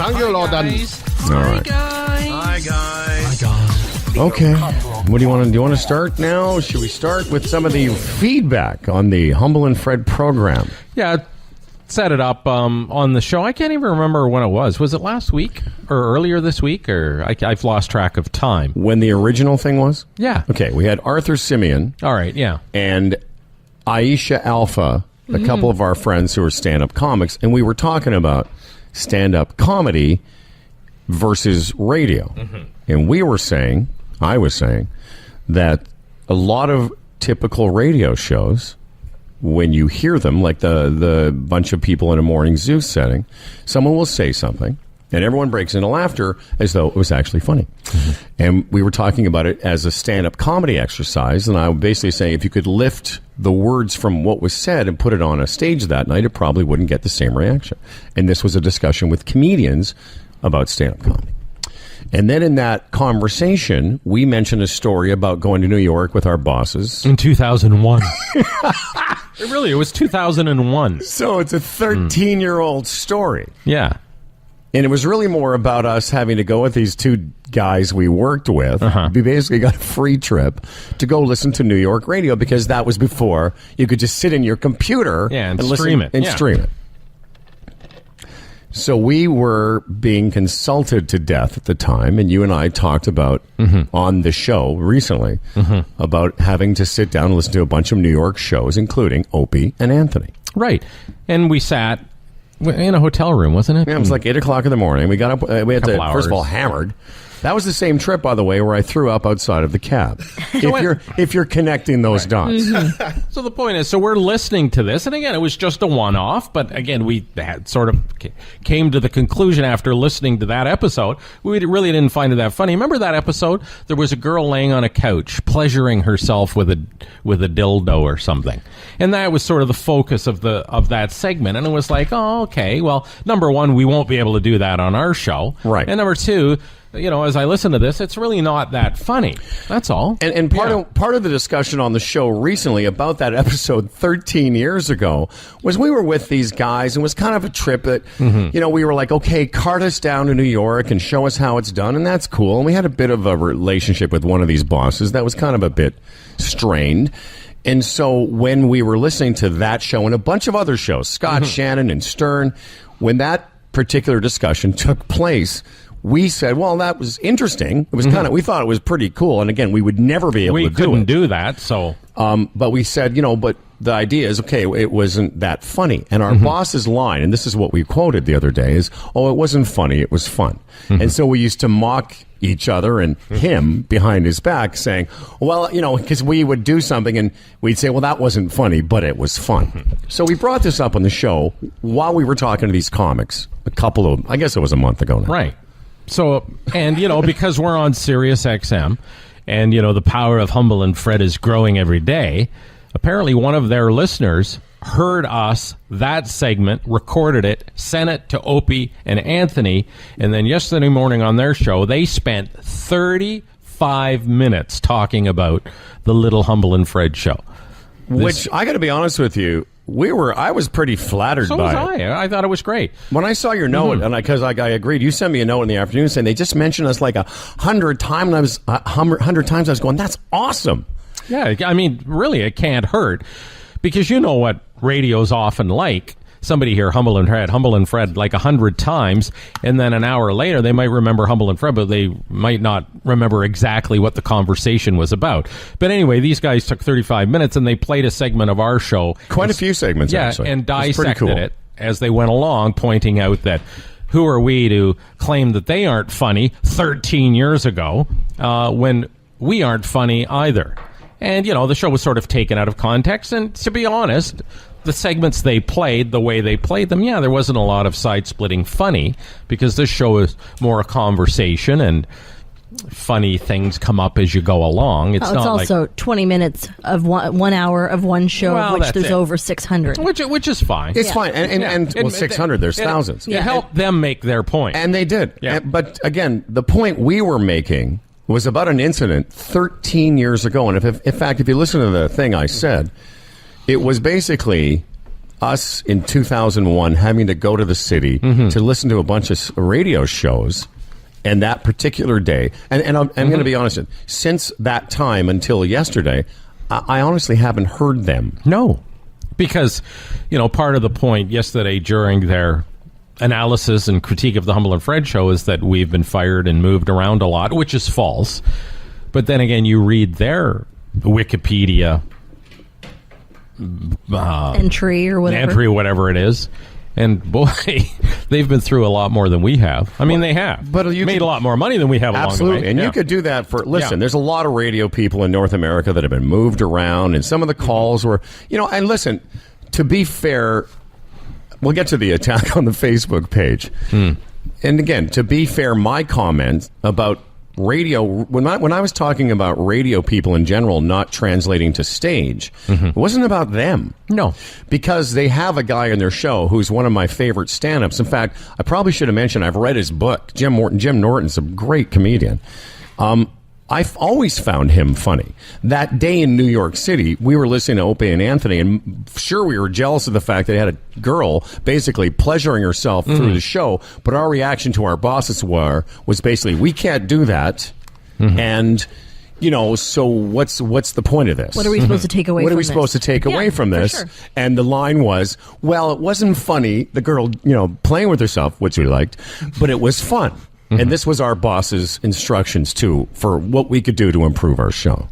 All right. Hi, guys. Okay. What do you want to do? You want to start now? Should we start with some of the feedback on the Humble and Fred program? Yeah, set it up on the show. I can't even remember when it was. Was it last week or earlier this week? Or I've lost track of time. When the original thing was? Yeah. Okay, we had Arthur Simeon. All right, yeah. And Aisha Alpha, a couple of our friends who are stand-up comics, and we were talking about stand-up comedy versus radio. And I was saying, that a lot of typical radio shows, when you hear them, like the bunch of people in a morning zoo setting, someone will say something, and everyone breaks into laughter as though it was actually funny. And we were talking about it as a stand-up comedy exercise, and I was basically saying if you could lift the words from what was said and put it on a stage that night, it probably wouldn't get the same reaction. And this was a discussion with comedians about stand-up comedy. And then in that conversation, we mentioned a story about going to New York with our bosses. In 2001. It was 2001. So it's a 13-year-old story. Yeah. And it was really more about us having to go with these two guys we worked with. We basically got a free trip to go listen to New York radio because that was before you could just sit in your computer and stream it. And stream it. So we were being consulted to death at the time, and you and I talked about on the show recently about having to sit down and listen to a bunch of New York shows, including Opie and Anthony. Right. And we sat in a hotel room, wasn't it? Yeah, it was like 8 o'clock in the morning. We got up, we had to, first of all, hammered. That was the same trip, by the way, where I threw up outside of the cab. If you're connecting those dots. So the point is, we're listening to this, and again, it was just a one-off, but again, we had sort of came to the conclusion after listening to that episode, we really didn't find it that funny. Remember that episode? There was a girl laying on a couch, pleasuring herself with a dildo or something, and that was sort of the focus of that segment, and it was like, oh, okay, well, number one, we won't be able to do that on our show, right? And number two, as I listen to this, it's really not that funny. That's all. And part of the discussion on the show recently about that episode 13 years ago was we were with these guys, and it was kind of a trip that, we were like, okay, cart us down to New York and show us how it's done, and that's cool. And we had a bit of a relationship with one of these bosses that was kind of a bit strained. And so when we were listening to that show and a bunch of other shows, Scott Shannon and Stern, when that particular discussion took place, we said, well, that was interesting. It was we thought it was pretty cool. And again, we would never be able to do it. We couldn't do that, so. But we said, but the idea is, okay, it wasn't that funny. And our boss's line, and this is what we quoted the other day, is, oh, it wasn't funny, it was fun. And so we used to mock each other and him behind his back saying, well, because we would do something and we'd say, well, that wasn't funny, but it was fun. So we brought this up on the show while we were talking to these comics, I guess it was a month ago now. Right. So, and, because we're on Sirius XM and, the power of Humble and Fred is growing every day, apparently one of their listeners heard us, that segment, recorded it, sent it to Opie and Anthony, and then yesterday morning on their show, they spent 35 minutes talking about the Little Humble and Fred show. Which, I got to be honest with you, I was pretty flattered by it. So was I. I thought it was great. When I saw your note, and because I agreed, you sent me a note in the afternoon saying they just mentioned us like 100 times. 100 times I was going, that's awesome. Yeah, I mean, really, it can't hurt. Because you know what radio's often like. Somebody hear Humble and Fred like 100 times, and then an hour later they might remember Humble and Fred, but they might not remember exactly what the conversation was about. But anyway, these guys took 35 minutes and they played a segment of our show. Quite a few segments, actually. And dissected it as they went along, pointing out that who are we to claim that they aren't funny 13 years ago when we aren't funny either. And, the show was sort of taken out of context, and to be honest, the segments they played, the way they played them, there wasn't a lot of side-splitting funny, because this show is more a conversation, and funny things come up as you go along. It's not also like 20 minutes of 1 hour of one show, of which there's over 600. Which is fine. It's fine. And 600, there's thousands. It helped them make their point. And they did. Yeah. But again, the point we were making was about an incident 13 years ago. And in fact, if you listen to the thing I said, it was basically us in 2001 having to go to the city to listen to a bunch of radio shows. And that particular day, and I'm going to be honest, since that time until yesterday, I honestly haven't heard them. No, because, part of the point yesterday during their analysis and critique of the Humble and Fred show is that we've been fired and moved around a lot, which is false. But then again, you read their Wikipedia entry or whatever it is. And boy, they've been through a lot more than we have. I mean, they have. But you made a lot more money than we have absolutely. along the way. And you could do that for, listen, there's a lot of radio people in North America that have been moved around, and some of the calls were, and listen, to be fair, we'll get to the attack on the Facebook page. And again, to be fair, my comment about radio, when I was talking about radio people in general not translating to stage, it wasn't about them. No. Because they have a guy on their show who's one of my favorite stand-ups. In fact, I probably should have mentioned I've read his book. Jim Norton's a great comedian. I've always found him funny. That day in New York City, we were listening to Opie and Anthony, and sure, we were jealous of the fact that they had a girl basically pleasuring herself through the show, but our reaction to our bosses was basically, we can't do that, and... so what's the point of this? What are we supposed to take away from this? What are we supposed to take away from this? Sure. And the line was, well, it wasn't funny, the girl, playing with herself, which we liked, but it was fun. And this was our boss's instructions, too, for what we could do to improve our show.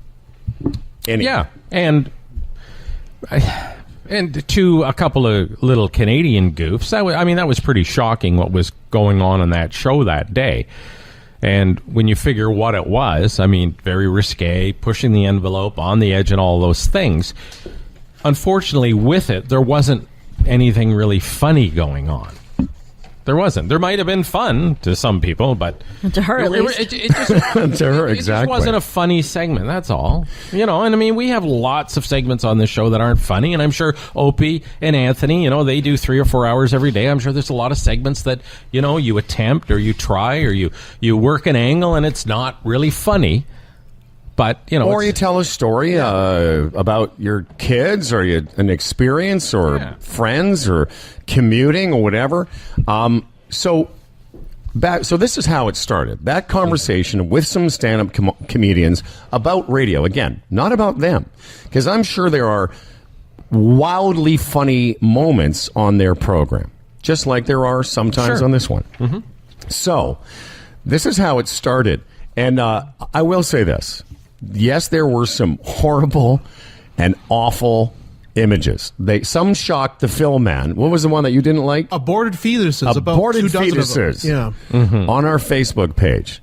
Anyway. Yeah, and to a couple of little Canadian goofs, that was pretty shocking what was going on that show that day. And when you figure what it was, very risque, pushing the envelope, on the edge, and all those things. Unfortunately, with it, there wasn't anything really funny going on. There wasn't. There might have been fun to some people, but to her at least. It just, to her, it exactly. Just wasn't a funny segment. That's all. And we have lots of segments on this show that aren't funny, and I'm sure Opie and Anthony, they do 3 or 4 hours every day. I'm sure there's a lot of segments that you attempt or you try or you work an angle and it's not really funny. But or you tell a story about your kids, or an experience, or friends, or commuting, or whatever. So this is how it started. That conversation with some stand-up comedians about radio. Again, not about them, because I'm sure there are wildly funny moments on their program, just like there are sometimes on this one. So this is how it started, and I will say this. Yes, there were some horrible and awful images. Some shocked the film man. What was the one that you didn't like? Aborted fetuses. Aborted fetuses. On our Facebook page.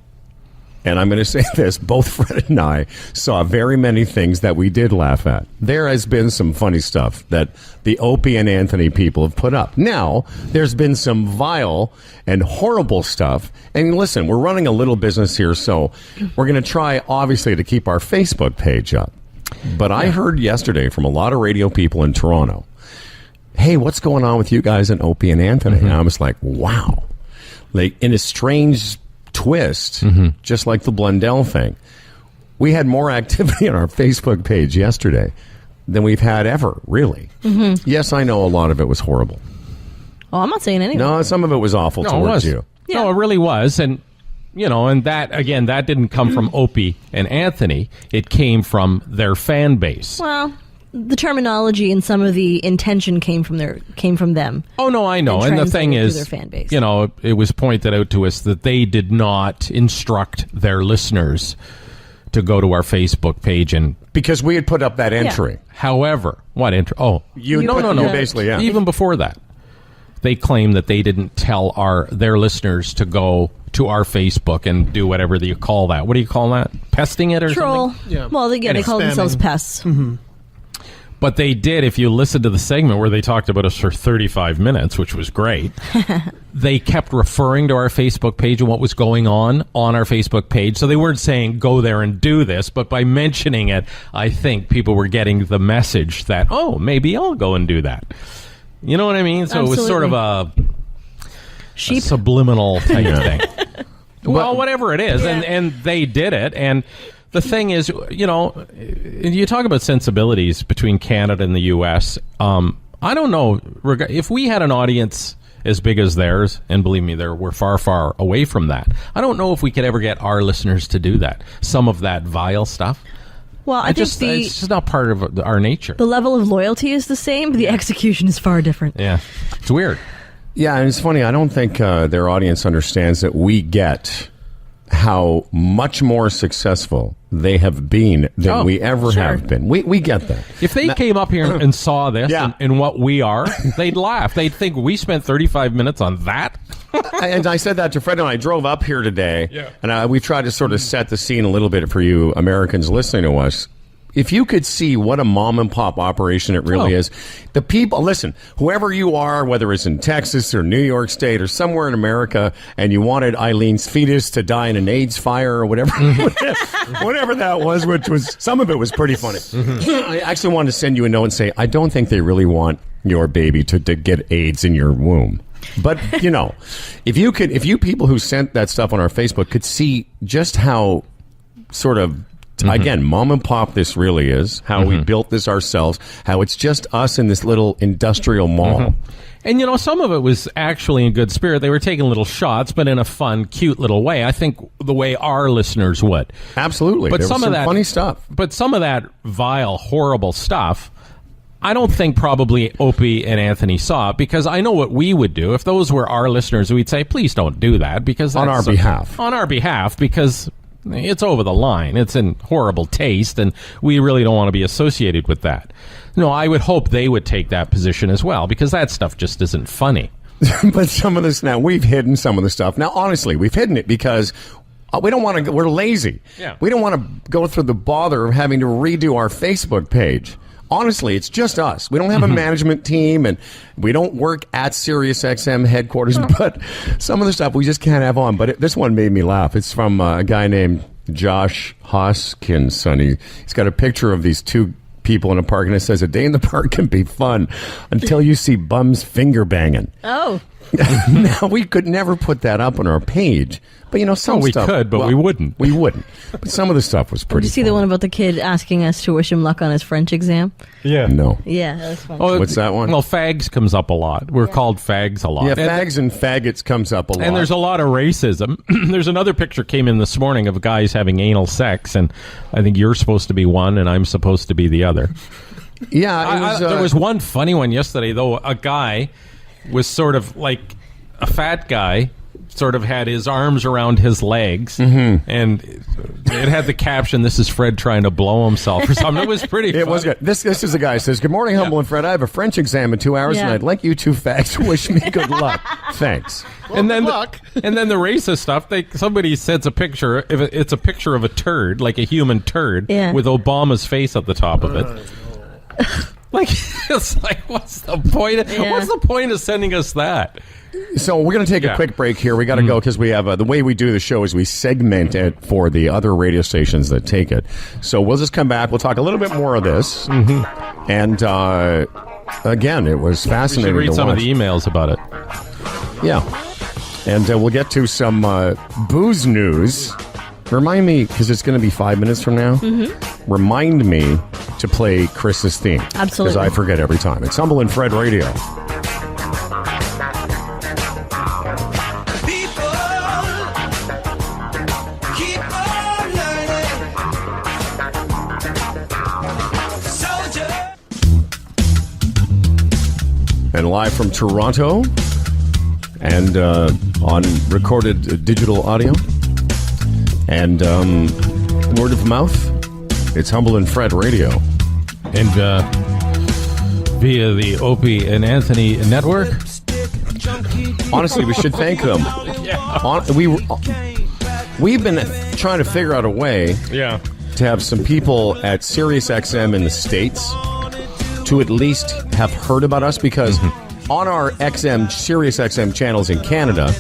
And I'm going to say this, both Fred and I saw very many things that we did laugh at. There has been some funny stuff that the Opie and Anthony people have put up. Now, there's been some vile and horrible stuff. And listen, we're running a little business here, so we're going to try, obviously, to keep our Facebook page up. But I heard yesterday from a lot of radio people in Toronto, hey, what's going on with you guys and Opie and Anthony? And I was like, wow. Like, in a strange twist, just like the Blundell thing, we had more activity on our Facebook page yesterday than we've had ever, really. Yes, I know a lot of it was horrible. Oh, I'm not saying anything. No, some of it was awful towards you. Yeah. No, it really was. And, and that, again, that didn't come from Opie and Anthony. It came from their fan base. Well, the terminology and some of the intention came from them. Oh no, I know. And the thing is, their fan base. It was pointed out to us that they did not instruct their listeners to go to our Facebook page and because we had put up that entry. Yeah. However, what entry? Oh, no. Basically, yeah. Even before that, they claim that they didn't tell their listeners to go to our Facebook and do whatever you call that. What do you call that? Pesting it or Troll. something? Yeah. Well, they call themselves pests. But they did, if you listen to the segment where they talked about us for 35 minutes, which was great, they kept referring to our Facebook page and what was going on our Facebook page. So they weren't saying, go there and do this, but by mentioning it, I think people were getting the message that, oh, maybe I'll go and do that. You know what I mean? So Absolutely. It was sort of a subliminal type thing. Well, whatever it is, and they did it, and... The thing is, you talk about sensibilities between Canada and the U.S. I don't know if we had an audience as big as theirs, and believe me, we're far, far away from that. I don't know if we could ever get our listeners to do that. Some of that vile stuff. Well, I think it's just not part of our nature. The level of loyalty is the same, but the execution is far different. Yeah, it's weird. Yeah, and it's funny. I don't think their audience understands that we get how much more successful they have been than we ever have been. We get that. If they came up here and saw this Yeah. and what we are, they'd laugh. They'd think we spent 35 minutes on that. And I said that to Fred, and I drove up here today, and we tried to sort of set the scene a little bit for you Americans listening to us. If you could see what a mom and pop operation it really is, the people, listen, whoever you are, whether it's in Texas or New York State or somewhere in America, and you wanted Eileen's fetus to die in an AIDS fire or whatever, whatever that was, which was, some of it was pretty funny. I actually wanted to send you a note and say, I don't think they really want your baby to get AIDS in your womb. But, you know, if you people who sent that stuff on our Facebook could see just how sort of, again, mom and pop this really is, how we built this ourselves, how it's just us in this little industrial mall. And, you know, some of it was actually in good spirit. They were taking little shots, but in a fun, cute little way. I think the way our listeners would. Absolutely. But there some was of that funny stuff. But some of that vile, horrible stuff, I don't think probably Opie and Anthony saw it, because I know what we would do. If those were our listeners, we'd say, please don't do that, because On our behalf. On our behalf, because it's over the line. It's in horrible taste, and we really don't want to be associated with that. No, I would hope they would take that position as well, because that stuff just isn't funny. But some of this, now, we've hidden some of the stuff. Now, honestly, we've hidden it because we don't want to, we're lazy. Yeah. We don't want to go through the bother of having to redo our Facebook page. Honestly, it's just us. We don't have a management team, and we don't work at SiriusXM headquarters, but some of the stuff we just can't have on. But this one made me laugh. It's from a guy named Josh Hoskinson. He's got a picture of these two people in a park, and it says, a day in the park can be fun until you see bums finger banging. Oh. Now, we could never put that up on our page. But, you know, some we stuff... could, but we wouldn't. We wouldn't. But some of the stuff was pretty Did you see the one about the kid asking us to wish him luck on his French exam? Yeah. No. Yeah, that was fun. Oh, What's that one? Well, fags comes up a lot. We're called fags a lot. Yeah, fags and faggots comes up a lot. And there's a lot of racism. There's another picture came in this morning of guys having anal sex, and I think you're supposed to be one, and I'm supposed to be the other. Yeah, there was one funny one yesterday, though. A guy was sort of like a fat guy, sort of had his arms around his legs, and it had the caption, "This is Fred trying to blow himself," or something. It was pretty funny. It was good. This is the guy who says, "Good morning, Humble and Fred. I have a French exam in 2 hours, and I'd like you two fags to wish me good luck. Thanks." Well, and then good luck. And then the racist stuff. Somebody sends a picture. It's a picture of a turd, like a human turd, with Obama's face at the top of it. Like, it's like, what's the point? What's the point of sending us that? So we're going to take a quick break here. We got to go because we have the way we do the show is we segment it for the other radio stations that take it. So we'll just come back. We'll talk a little bit more of this. And again, it was fascinating. We should read to some watch. of the emails about it. Yeah, and we'll get to some booze news. Remind me, because it's going to be 5 minutes from now. Remind me to play Chris's theme. Absolutely. Because I forget every time. It's Humble and Fred Radio. And live from Toronto, and on recorded digital audio, and word of mouth, it's Humble and Fred Radio. And via the Opie and Anthony network. Honestly, we should thank them. We've been trying to figure out a way to have some people at SiriusXM in the States to at least have heard about us, because on our SiriusXM channels in Canada,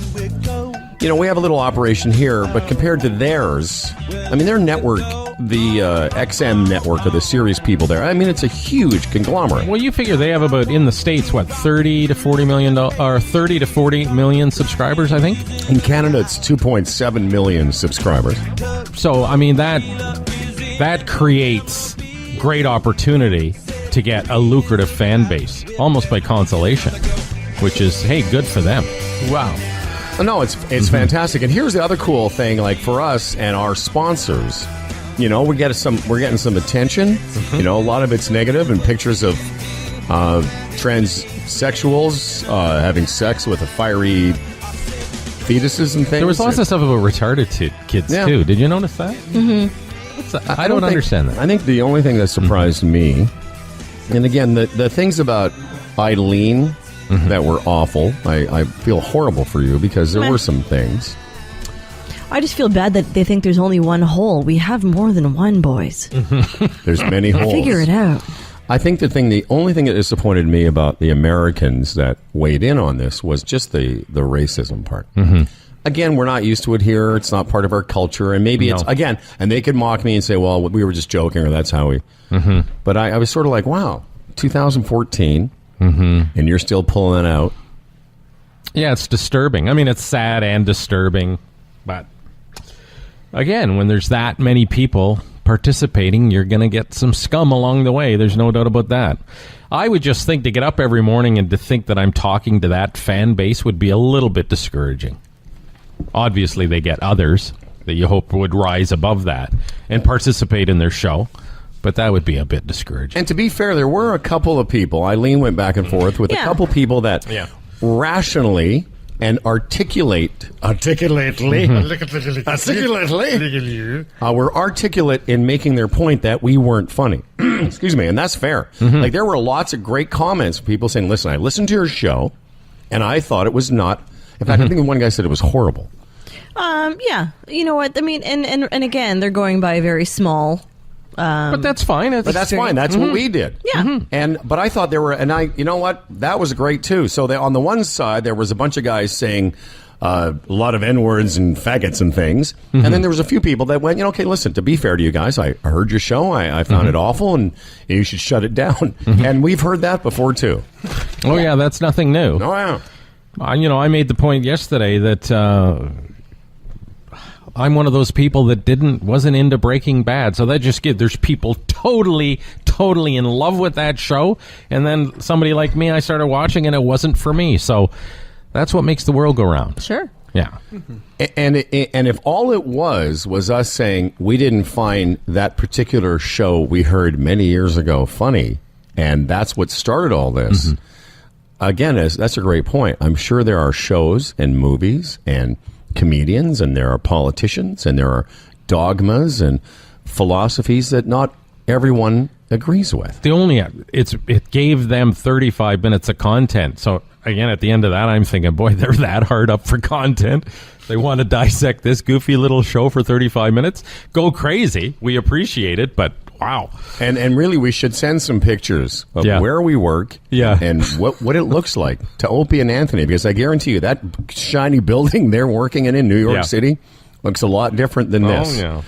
you know, we have a little operation here, but compared to theirs, I mean, their network, the XM network of the Sirius people there, I mean, it's a huge conglomerate. Well, you figure they have about, in the States, what, 30 to 40 million subscribers, I think? In Canada, it's 2.7 million subscribers. So, I mean, that creates great opportunity to get a lucrative fan base, almost by consolation, which is, hey, good for them. Wow. No, it's fantastic. And here's the other cool thing, like for us and our sponsors, we're getting some attention. A lot of it's negative and pictures of transsexuals having sex with a fiery fetuses and things. There was lots of stuff about retarded kids too. Did you notice that? Mm-hmm. I don't understand that. I think the only thing that surprised me, and again, the things about Eileen that were awful. I feel horrible for you because there were some things. I just feel bad that they think there's only one hole. We have more than one, boys. There's many holes. Figure it out. I think the only thing that disappointed me about the Americans that weighed in on this was just the racism part. Mm-hmm. Again, we're not used to it here. It's not part of our culture. And maybe it's, again, and they could mock me and say, well, we were just joking or that's how we. Mm-hmm. But I was sort of like, wow, 2014, and you're still pulling it out. Yeah, it's disturbing. I mean, it's sad and disturbing. But again, when there's that many people participating, you're going to get some scum along the way. There's no doubt about that. I would just think to get up every morning and to think that I'm talking to that fan base would be a little bit discouraging. Obviously, they get others that you hope would rise above that and participate in their show, but that would be a bit discouraging. And to be fair, there were a couple of people, Eileen went back and forth with a couple people that rationally and articulately were articulate in making their point that we weren't funny. Excuse me, and that's fair. Like, there were lots of great comments, people saying, listen, I listened to your show, and I thought it was not... In fact, I think one guy said it was horrible. Yeah. You know what? I mean, and again, they're going by a very small... but that's fine. But that's fine. That's what we did. Yeah. But I thought there were, you know what? That was great too. So on the one side, there was a bunch of guys saying a lot of N-words and faggots and things. And then there was a few people that went, okay, listen, to be fair to you guys, I heard your show. I found it awful and you should shut it down. And we've heard that before too. Oh yeah, that's nothing new. Oh yeah. I made the point yesterday that I'm one of those people that wasn't into Breaking Bad. So that just there's people totally in love with that show. And then somebody like me, I started watching and it wasn't for me. So that's what makes the world go round. Sure. Yeah. And if all it was us saying we didn't find that particular show we heard many years ago funny, and that's what started all this. Again, that's a great point. I'm sure there are shows and movies and comedians, and there are politicians, and there are dogmas and philosophies that not everyone agrees with. It gave them 35 minutes of content. So again, at the end of that, I'm thinking, boy, they're that hard up for content. They want to dissect this goofy little show for 35 minutes. Go crazy. We appreciate it, but wow. And really, we should send some pictures of where we work and what it looks like to Opie and Anthony, because I guarantee you that shiny building they're working in New York City looks a lot different than this. Oh, yeah.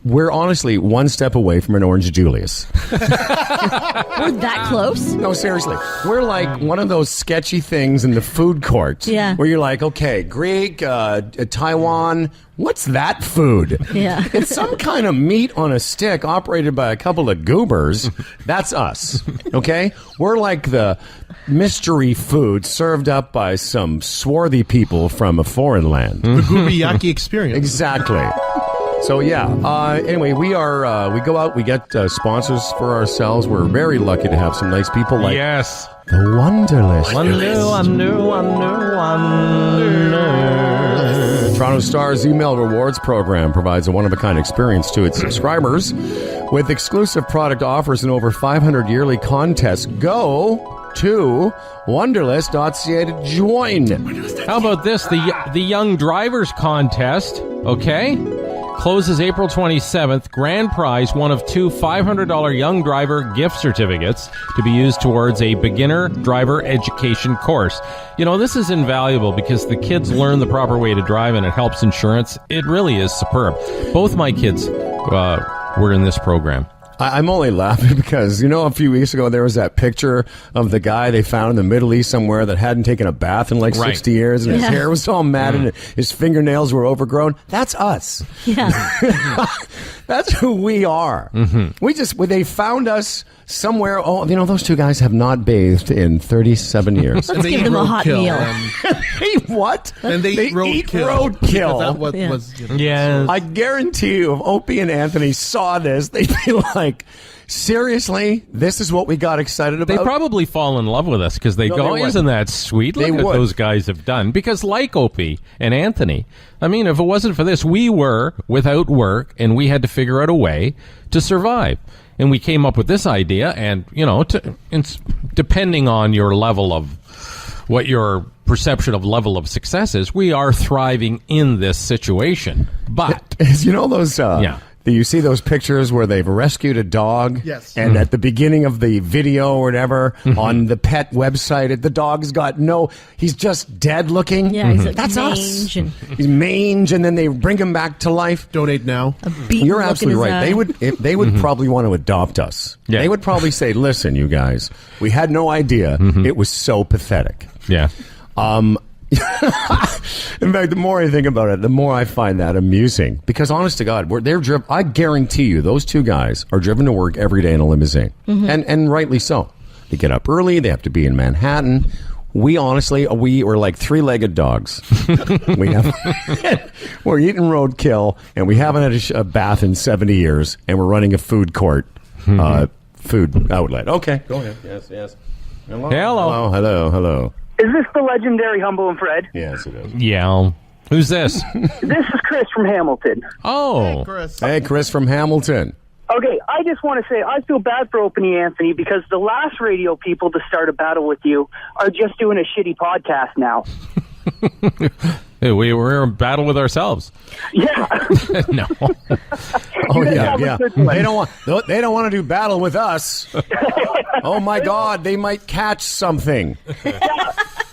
We're honestly one step away from an Orange Julius. We're that close? No, seriously. We're like one of those sketchy things in the food court. Yeah. Where you're like, okay, Greek, Taiwan, what's that food? Yeah. It's some kind of meat on a stick operated by a couple of goobers. That's us. Okay? We're like the mystery food served up by some swarthy people from a foreign land. The Gubiyaki experience. Exactly. So anyway, we go out, we get sponsors for ourselves. We're very lucky to have some nice people like the Wunderlist. Toronto Star's email rewards program provides a one-of-a-kind experience to its subscribers with exclusive product offers and over 500 yearly contests. Go to wunderlist.ca to join. How about this? The Young Drivers Contest, okay? Closes April 27th. Grand prize, one of two $500 Young Driver gift certificates to be used towards a beginner driver education course. This is invaluable because the kids learn the proper way to drive and it helps insurance. It really is superb. Both my kids were in this program. I'm only laughing because, a few weeks ago there was that picture of the guy they found in the Middle East somewhere that hadn't taken a bath in like 60 years and his hair was all matted and his fingernails were overgrown. That's us. Yeah. That's who we are. They found us somewhere. Oh, those two guys have not bathed in 37 years. Let's give them a hot meal. They what? And they eat roadkill. That was, I guarantee you, if Opie and Anthony saw this, they'd be like, seriously? This is what we got excited about? They probably fall in love with us because they go, isn't that sweet? Look what those guys have done. Because like Opie and Anthony, I mean, if it wasn't for this, we were without work and we had to figure out a way to survive. And we came up with this idea and, depending on your level of what your perception of level of success is, we are thriving in this situation. But those you see those pictures where they've rescued a dog? Yes. And at the beginning of the video or whatever, on the pet website, the dog's got he's just dead looking. Yeah, he's that's mange us. He's mange, and then they bring him back to life. Donate now. You're absolutely right. They would probably want to adopt us. Yeah. They would probably say, listen, you guys, we had no idea. It was so pathetic. Yeah. In fact, the more I think about it, the more I find that amusing. Because, honest to God, they're driven. I guarantee you, those two guys are driven to work every day in a limousine, and rightly so. They get up early. They have to be in Manhattan. We honestly, we are like three-legged dogs. We're eating roadkill, and we haven't had a bath in 70 years, and we're running a food court, food outlet. Okay, go ahead. Yes. Hello. Is this the legendary Humble and Fred? Yes, it is. Yeah. Who's this? This is Chris from Hamilton. Oh. Hey, Chris from Hamilton. Okay, I just want to say I feel bad for Opie and Anthony because the last radio people to start a battle with you are just doing a shitty podcast now. Hey, we were in battle with ourselves. Yeah. No. Oh yeah. They don't want to do battle with us. Oh my God, they might catch something. Yeah.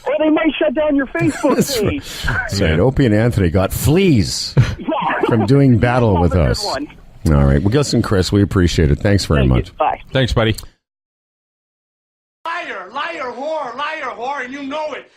Or they might shut down your Facebook page. That's right. Opie and Anthony got fleas from doing battle with us. All right. Well, listen, Chris, we appreciate it. Thanks very much. Bye. Thanks, buddy. Liar, whore, and you know it.